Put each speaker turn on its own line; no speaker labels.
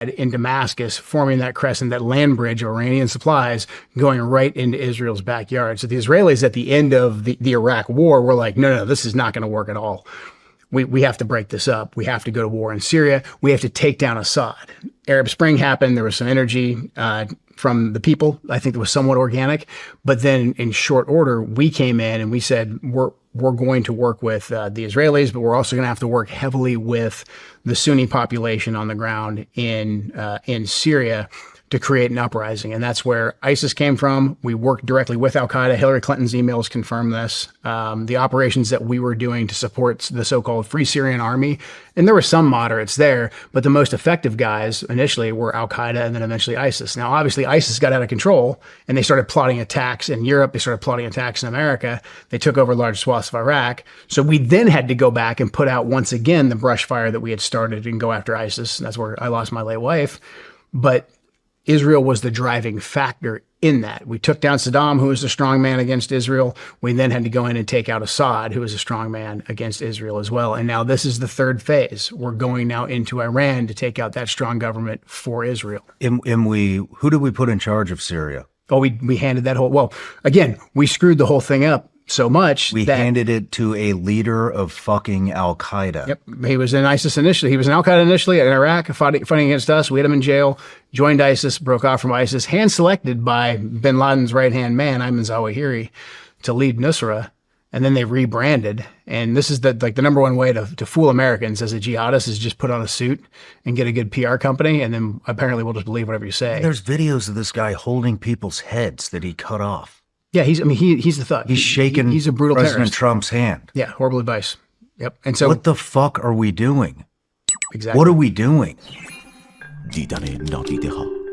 in Damascus, forming that crescent, that land bridge of Iranian supplies going right into Israel's backyard. So the Israelis at the end of the Iraq war were like, no, this is not going to work at all. We have to break this up. We have to go to war in Syria. We have to take down Assad. Arab Spring happened. There was some energy from the people. I think it was somewhat organic. But then in short order, we came in and we said, we're going to work with the Israelis, but we're also going to have to work heavily with the Sunni population on the ground in Syria to create an uprising. And that's where ISIS came from. We worked directly with al-Qaeda. Hillary Clinton's emails confirm this. The operations that we were doing to support the so-called Free Syrian Army, and there were some moderates there, but the most effective guys initially were al-Qaeda and then eventually ISIS. Now, obviously, ISIS got out of control and they started plotting attacks in Europe. They started plotting attacks in America. They took over large swaths of Iraq. So we then had to go back and put out once again the brush fire that we had started and go after ISIS. And that's where I lost my late wife. But Israel was the driving factor in that. We took down Saddam, who was a strong man against Israel. We then had to go in and take out Assad, who was a strong man against Israel as well. And now this is the third phase. We're going now into Iran to take out that strong government for Israel.
Who did we put in charge of Syria?
Oh, we handed that whole, well, again, we screwed the whole thing up so much
we handed it to a leader of fucking al-Qaeda.
Yep. He was in ISIS initially. He was in al-Qaeda initially in Iraq, fighting against us. We had him in jail, joined ISIS, broke off from ISIS, hand-selected by bin Laden's right-hand man, Ayman Zawahiri, to lead Nusra. And then they rebranded. And this is the number one way to fool Americans as a jihadist is just put on a suit and get a good PR company. And then apparently we'll just believe whatever you say.
There's videos of this guy holding people's heads that he cut off.
Yeah, he's the thug.
He's shaking
he's a brutal
President
terrorist.
Trump's hand.
Yeah, horrible advice. Yep. And so
what the fuck are we doing?
Exactly.
What are we doing?
دیدن نادیده ها